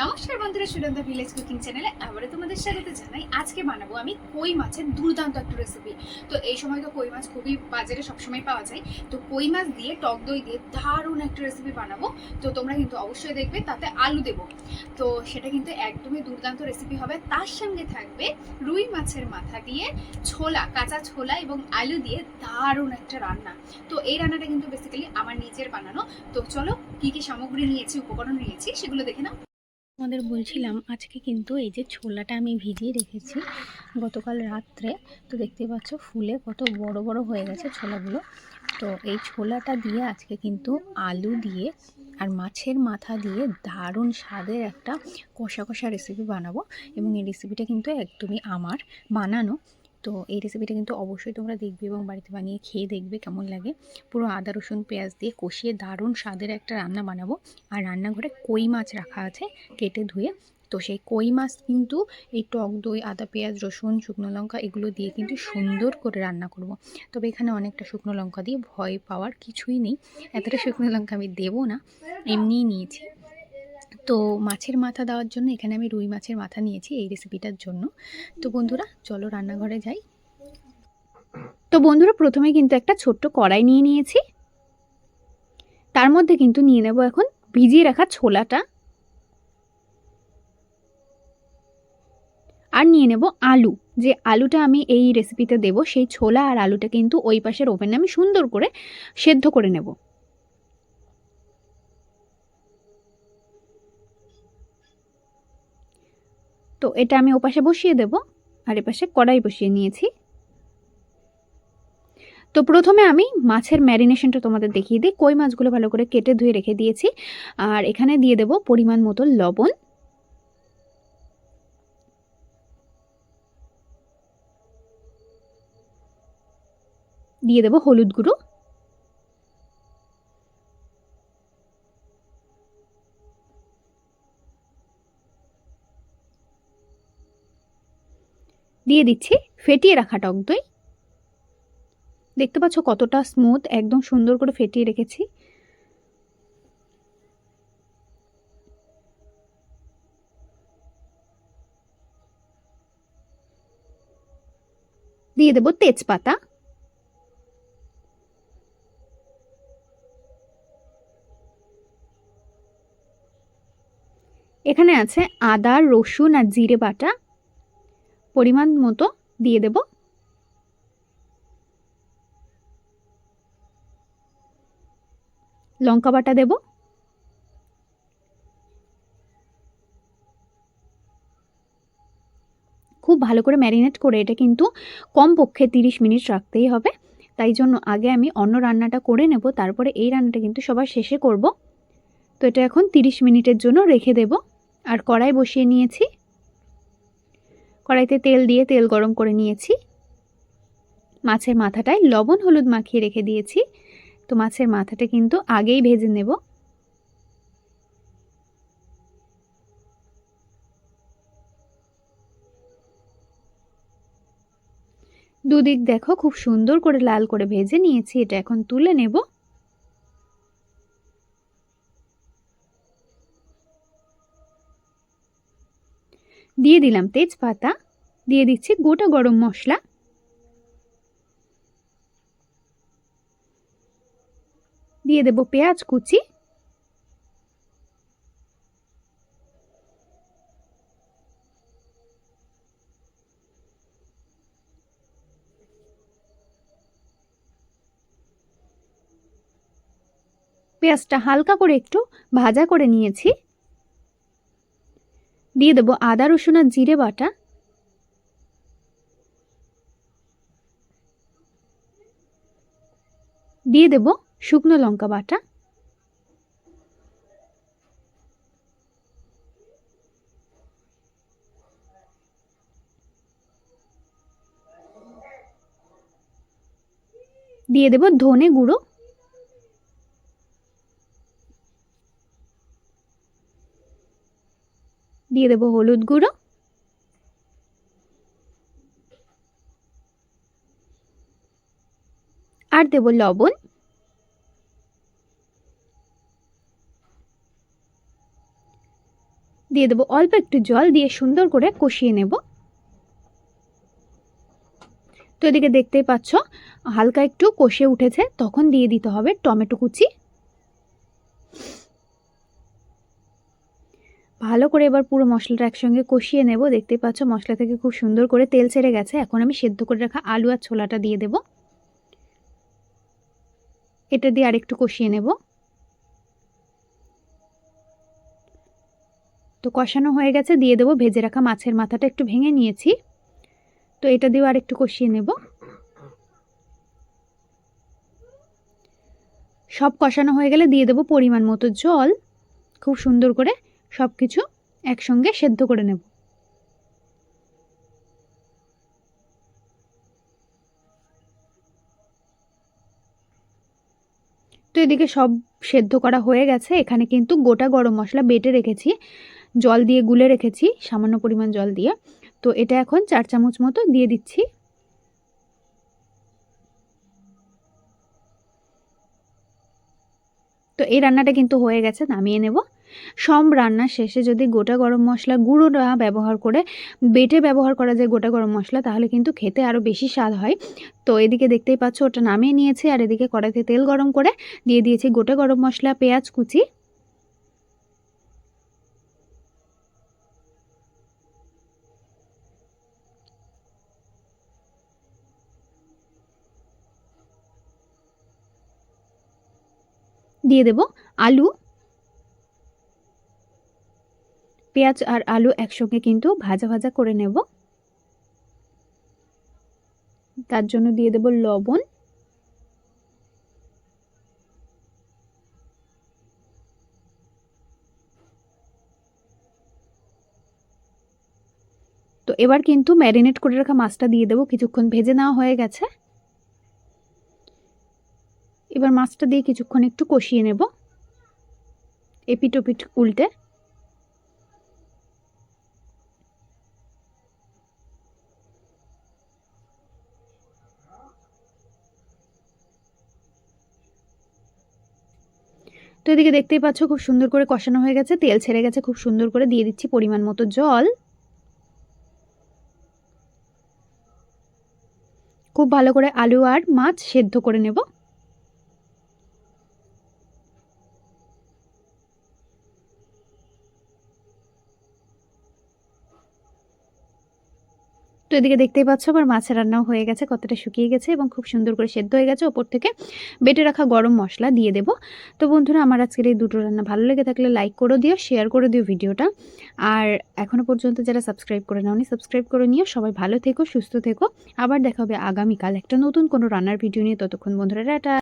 নমস্কার বন্ধুরা, Sunanda village cooking চ্যানেলে আবারও তোমাদের স্বাগত জানাই। আজকে বানাবো আমি কই মাছের দুর্দান্ত একটা রেসিপি। তো এই সময় তো কই মাছ খুবই বাজারে সবসময় পাওয়া যায়। তো কই মাছ দিয়ে টক দই দিয়ে দারুণ একটা রেসিপি বানাবো। তো তোমরা কিন্তু অবশ্যই দেখবে, তাতে আলু দেবো। তো সেটা কিন্তু একদমই দুর্দান্ত রেসিপি হবে। তার সঙ্গে থাকবে রুই মাছের মাথা দিয়ে ছোলা, কাঁচা ছোলা এবং আলু দিয়ে দারুণ একটা রান্না। তো এই রান্নাটা কিন্তু বেসিক্যালি আমার নিজের বানানো। তো চলো কি কি সামগ্রী নিয়েছি, উপকরণ নিয়েছি সেগুলো দেখে নাও। তোমাদের বলছিলাম আজকে কিন্তু এই যে ছোলাটা আমি ভিজিয়ে রেখেছি গতকাল রাত্রে। তো দেখতে পাচ্ছ ফুলে কত বড় বড় হয়ে গেছে ছোলাগুলো। তো এই ছোলাটা দিয়ে আজকে কিন্তু আলু দিয়ে আর মাছের মাথা দিয়ে দারুণ স্বাদের একটা কষা কষা রেসিপি বানাবো। এবং এই রেসিপিটা কিন্তু একদমই আমার বানানো। তো এই রেসিপিটা কিন্তু অবশ্যই তোমরা দেখবে এবং বাড়িতে বানিয়ে খেয়ে দেখবে কেমন লাগে। পুরো আদা রসুন পেঁয়াজ দিয়ে কষিয়ে দারুণ স্বাদের একটা রান্না বানাবো। আর রান্নাঘরে কই মাছ রাখা আছে কেটে ধুয়ে। তো সেই কই মাছ কিন্তু এই টক দই, আদা পেঁয়াজ রসুন, শুকনো লঙ্কা এগুলো দিয়ে কিন্তু সুন্দর করে রান্না করব। তবে এখানে অনেকটা শুকনো লঙ্কা দিয়ে ভয় পাওয়ার কিছুই নেই, এতটা শুকনো লঙ্কা আমি দেবো না, এমনিই নিয়েছি। তো মাছের মাথা দেওয়ার জন্য এখানে আমি রুই মাছের মাথা নিয়েছি এই রেসিপিটার জন্য। তো বন্ধুরা চলো রান্নাঘরে যাই। তো বন্ধুরা প্রথমে কিন্তু একটা ছোট্ট কড়াই নিয়ে নিয়েছি, তার মধ্যে কিন্তু নিয়ে নেব এখন ভিজিয়ে রাখা ছোলাটা, আর নিয়ে নেব আলু। যে আলুটা আমি এই রেসিপিতে দেব সেই ছোলা আর আলুটা কিন্তু ওই পাশের ওভেনে আমি সুন্দর করে সেদ্ধ করে নেব। তো এটা আমি ওপাশে বসিয়ে দেব, আর এপাশে কড়াই বসিয়ে নিয়েছি। তো প্রথমে আমি মাছের ম্যারিনেশনটা তোমাদের দেখিয়ে দিই। কই মাছগুলো ভালো করে কেটে ধুয়ে রেখে দিয়েছি, আর এখানে দিয়ে দেব পরিমাণ মতো লবণ, দিয়ে দেব হলুদ গুঁড়ো, দিয়ে দিচ্ছি ফেটিয়ে রাখা টক দই। দেখতে পাচ্ছ কতটা স্মুথ, একদম সুন্দর করে ফেটিয়ে রেখেছি। দিয়ে দেব তেজপাতা, এখানে আছে আদা রসুন আর জিরে বাটা পরিমাণ মতো দিয়ে দেব। লঙ্কা বাটা দেব, খুব ভালো করে ম্যারিনেট করে এটা কিন্তু কমপক্ষে 30 মিনিট রাখতেই হবে। তাই জন্য আগে আমি অন্য রান্নাটা করে নেব, তারপরে এই রান্নাটা কিন্তু সবার শেষে করব। তো এটা এখন 30 মিনিটের জন্য রেখে দেব। আর কড়াই বসিয়ে নিয়েছি, কড়াইতে তেল দিয়ে তেল গরম করে নিয়েছি। মাছের মাথাটায় লবণ হলুদ মাখিয়ে রেখে দিয়েছি। তো মাছের মাথাটা কিন্তু আগেই ভেজে নেব। দুদিক দেখো খুব সুন্দর করে লাল করে ভেজে নিয়েছি, এটা এখন তুলে নেব। দিয়ে দিলাম তেজপাতা, দিয়ে দিচ্ছি গোটা গরম মশলা, দিয়ে দেব পেঁয়াজ কুচি, পেঁয়াজটা হালকা করে একটু ভাজা করে নিয়েছি। দিয়ে দেব আদা রসুন আর জিরে বাটা, দিয়ে দেব শুকনো লঙ্কা বাটা, দিয়ে দেব ধনে গুঁড়ো, দিয়ে দেব হলুদ গুঁড়ো, আর দেব লবণ। দিয়ে দেবো অল্প একটু জল, দিয়ে সুন্দর করে কষিয়ে নেব। তো এদিকে দেখতেই পাচ্ছ হালকা একটু কষে উঠেছে, তখন দিয়ে দিতে হবে টমেটো কুচি। ভালো করে এবার পুরো মশলাটা একসঙ্গে কষিয়ে নেব। দেখতেই পাচ্ছ মশলা থেকে খুব সুন্দর করে তেল ছেড়ে গেছে। এখন আমি সেদ্ধ করে রাখা আলু আর ছোলাটা দিয়ে দেব। এটা দিয়ে আরেকটু কষিয়ে নেব। তো কষানো হয়ে গেছে, দিয়ে দেবো ভেজে রাখা মাছের মাথাটা, একটু ভেঙে নিয়েছি। তো এটা দিয়েও আরেকটু কষিয়ে নেব। সব কষানো হয়ে গেলে দিয়ে দেবো পরিমাণ মতো জল। খুব সুন্দর করে সব কিছু একসঙ্গে সেদ্ধ করে নেব। তো এদিকে সব সেদ্ধ করা হয়ে গেছে। এখানে কিন্তু গোটা গরম মশলা বেটে রেখেছি, জল দিয়ে গুলে রেখেছি সামান্য পরিমাণ জল দিয়ে। তো এটা এখন 4 চামচ মতো দিয়ে দিচ্ছি। তো এই রান্নাটা কিন্তু হয়ে গেছে, নামিয়ে নেব। সব রান্নার শেষে যদি গোটা গরম মশলা গুঁড়োটা ব্যবহার করে বেটে ব্যবহার করা যায় গোটা গরম মশলা, তাহলে কিন্তু খেতে আরও বেশি স্বাদ হয়। তো এদিকে দেখতেই পাচ্ছ ওটা নামিয়ে নিয়েছি, আর এদিকে কড়াইতে তেল গরম করে দিয়ে দিয়েছি গোটা গরম মশলা, পেঁয়াজ কুচি, দিয়ে দেব আলু। পেঁয়াজ আর আলু একসঙ্গে কিন্তু ভাজা ভাজা করে নেব। তার জন্য দিয়ে দেব লবণ। তো এবার কিন্তু ম্যারিনেট করে রাখা মাছটা দিয়ে দেবো, কিছুক্ষণ ভেজে নেওয়া হয়ে গেছে। এবার মাছটা দিয়ে কিছুক্ষণ একটু কষিয়ে নেব, এপিট ওপিট উল্টে। তো এদিকে দেখতেই পাচ্ছ খুব সুন্দর করে কষানো হয়ে গেছে, তেল ছেড়ে গেছে খুব সুন্দর করে। দিয়ে দিচ্ছি পরিমাণ মতো জল। খুব ভালো করে আলু আর মাছ সেদ্ধ করে নেব। তো এদিকে দেখতেই পাচ্ছ আমার মাছের রান্নাও হয়ে গেছে, কতটা শুকিয়ে গেছে এবং খুব সুন্দর করে সেদ্ধ হয়ে গেছে। ওপর থেকে বেটে রাখা গরম মশলা দিয়ে দেব। তো বন্ধুরা, আমার আজকের এই দুটো রান্না ভালো লেগে থাকলে লাইক করে দিও, শেয়ার করে দিও ভিডিওটা। আর এখনও পর্যন্ত যারা সাবস্ক্রাইব করে নাওনি সাবস্ক্রাইব করে নিও। সবাই ভালো থেকো, সুস্থ থেকো। আবার দেখা হবে আগামীকাল একটা নতুন কোনো রান্নার ভিডিও নিয়ে। ততক্ষণ বন্ধুরা টাটা।